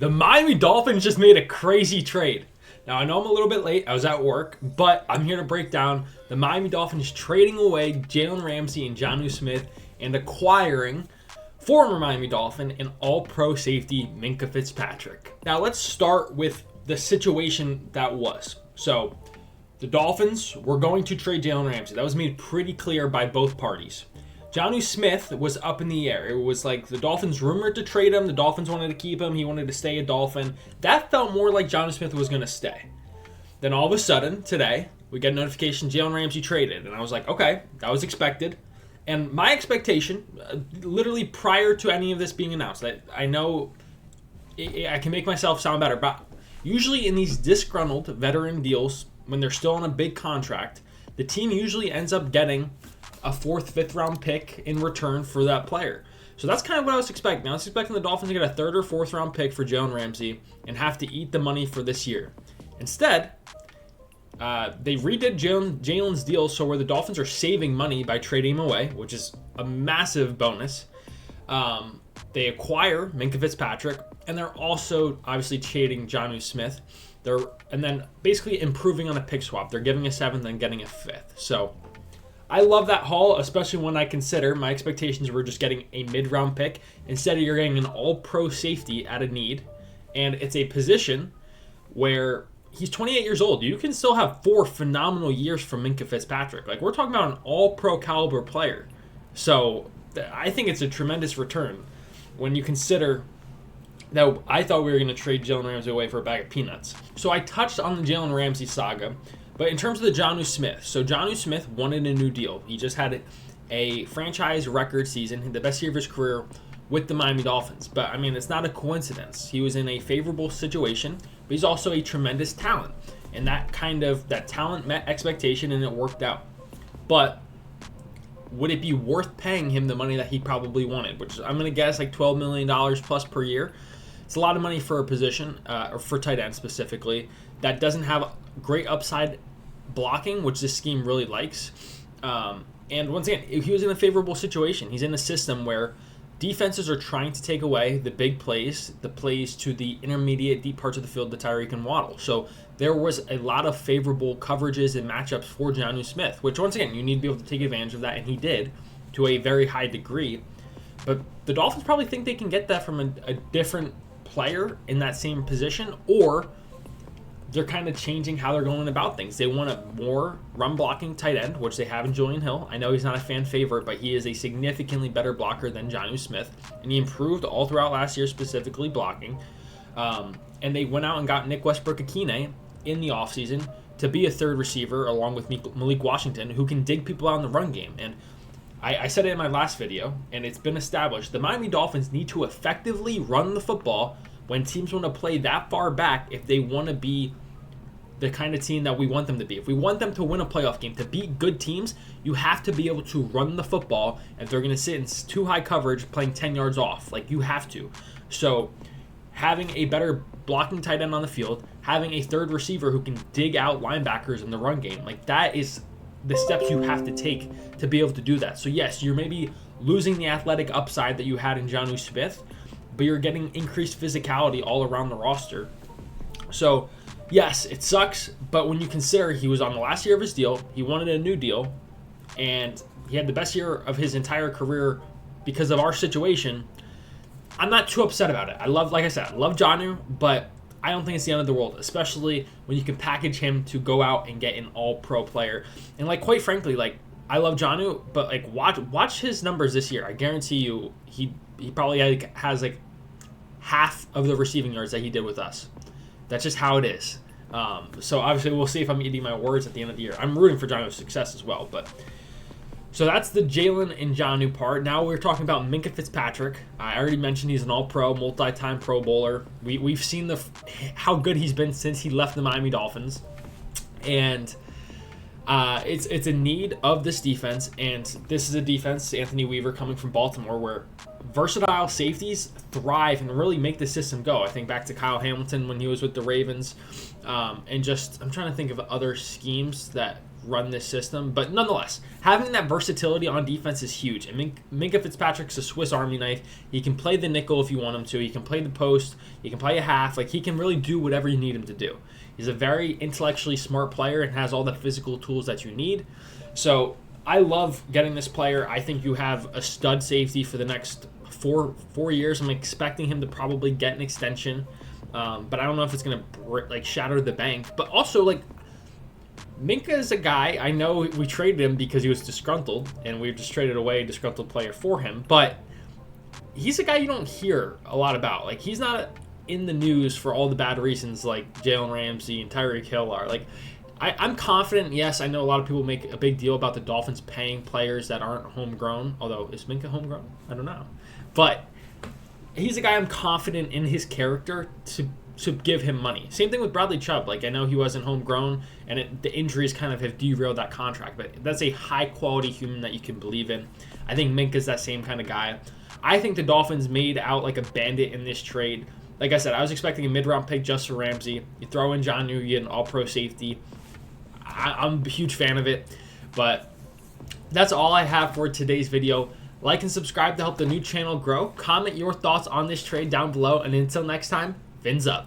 The Miami Dolphins just made a crazy trade. Now, I know I'm a little bit late. I was at work, but I'm here to break down the Miami Dolphins trading away Jalen Ramsey and Jonnu Smith and acquiring former Miami Dolphin and all-pro safety Minkah Fitzpatrick. Now, let's start with the situation that was. So, the Dolphins were going to trade Jalen Ramsey. That was made pretty clear by both parties. Jonnu Smith was up in the air. It was like the Dolphins rumored to trade him. The Dolphins wanted to keep him. He wanted to stay a Dolphin. That felt more like Jonnu Smith was going to stay. Then all of a sudden, today, we get a notification Jalen Ramsey traded. And I was like, okay, that was expected. And my expectation, literally prior to any of this being announced, I know I can make myself sound better, but usually in these disgruntled veteran deals, when they're still on a big contract, the team usually ends up getting a 4th, 5th round pick in return for that player. So that's kind of what I was expecting. I was expecting the Dolphins to get a 3rd or 4th round pick for Jalen Ramsey and have to eat the money for this year. Instead, they redid Jalen's deal so where the Dolphins are saving money by trading him away, which is a massive bonus. They acquire Minkah Fitzpatrick, and they're also obviously trading Jonnu Smith. And then basically improving on a pick swap. They're giving a 7th and getting a 5th. So I love that haul, especially when I consider my expectations were just getting a mid-round pick. Instead of you're getting an all-pro safety at a need. And it's a position where he's 28 years old. You can still have 4 phenomenal years from Minkah Fitzpatrick. Like, we're talking about an all-pro caliber player. So I think it's a tremendous return when you consider that I thought we were going to trade Jalen Ramsey away for a bag of peanuts. So I touched on the Jalen Ramsey saga. But in terms of the Jonnu Smith, so Jonnu Smith wanted a new deal. He just had a franchise record season, the best year of his career with the Miami Dolphins. But, I mean, it's not a coincidence. He was in a favorable situation, but he's also a tremendous talent. And that talent met expectation, and it worked out. But would it be worth paying him the money that he probably wanted, which I'm going to guess like $12 million plus per year? It's a lot of money for a position, or for tight end specifically, that doesn't have great upside blocking, which this scheme really likes. And once again, he was in a favorable situation. He's in a system where defenses are trying to take away the big plays, the plays to the intermediate deep parts of the field, the Tyreek and Waddle. So there was a lot of favorable coverages and matchups for Jonnu Smith, which once again, you need to be able to take advantage of that, and he did to a very high degree. But the Dolphins probably think they can get that from a different player in that same position, or they're kind of changing how they're going about things. They want a more run-blocking tight end, which they have in Julian Hill. I know he's not a fan favorite, but he is a significantly better blocker than Jonnu Smith, and he improved all throughout last year, specifically blocking. And they went out and got Nick Westbrook-Ikhine in the offseason to be a 3rd receiver, along with Malik Washington, who can dig people out in the run game. And I said it in my last video, and it's been established. The Miami Dolphins need to effectively run the football when teams want to play that far back if they want to be the kind of team that we want them to be. If we want them to win a playoff game, to beat good teams, you have to be able to run the football if they're going to sit in too high coverage playing 10 yards off. Like, you have to. So having a better blocking tight end on the field, having a 3rd receiver who can dig out linebackers in the run game, like, that is the steps you have to take to be able to do that. So yes, you're maybe losing the athletic upside that you had in Jonnu Smith, but you're getting increased physicality all around the roster. So yes, it sucks, but when you consider he was on the last year of his deal, he wanted a new deal, and he had the best year of his entire career because of our situation, I'm not too upset about it. Like I said, I love Jonnu, but I don't think it's the end of the world, especially when you can package him to go out and get an all-pro player. And, like, quite frankly, like, I love Jonnu, but, like, watch his numbers this year. I guarantee you he probably has, like, half of the receiving yards that he did with us. That's just how it is. So, obviously, we'll see if I'm eating my words at the end of the year. I'm rooting for Jonnu's success as well, but so that's the Jalen and Jonnu part. Now we're talking about Minkah Fitzpatrick. I already mentioned he's an all-pro, multi-time Pro Bowler. We've seen how good he's been since he left the Miami Dolphins. And it's a need of this defense. And this is a defense, Anthony Weaver coming from Baltimore, where versatile safeties thrive and really make the system go. I think back to Kyle Hamilton when he was with the Ravens. And just, I'm trying to think of other schemes that run this system. But nonetheless, having that versatility on defense is huge. And Minkah Fitzpatrick's a Swiss Army knife. He can play the nickel if you want him to. He can play the post. He can play a half. Like, he can really do whatever you need him to do. He's a very intellectually smart player and has all the physical tools that you need. So I love getting this player. I think you have a stud safety for the next four years. I'm expecting him to probably get an extension. But I don't know if it's going to shatter the bank. But also, Minkah is a guy, I know we traded him because he was disgruntled, and we just traded away a disgruntled player for him. But he's a guy you don't hear a lot about. Like, he's not in the news for all the bad reasons like Jalen Ramsey and Tyreek Hill are. Like, I'm confident. Yes, I know a lot of people make a big deal about the Dolphins paying players that aren't homegrown. Although, is Minkah homegrown? I don't know. But he's a guy I'm confident in his character to give him money. Same thing with Bradley Chubb. Like, I know he wasn't homegrown, and the injuries kind of have derailed that contract. But that's a high-quality human that you can believe in. I think Minkah's that same kind of guy. I think the Dolphins made out like a bandit in this trade. Like I said, I was expecting a mid-round pick just for Ramsey. You throw in Jonnu, you get an all-pro safety. I'm a huge fan of it. But that's all I have for today's video. Like and subscribe to help the new channel grow. Comment your thoughts on this trade down below. And until next time, fins up.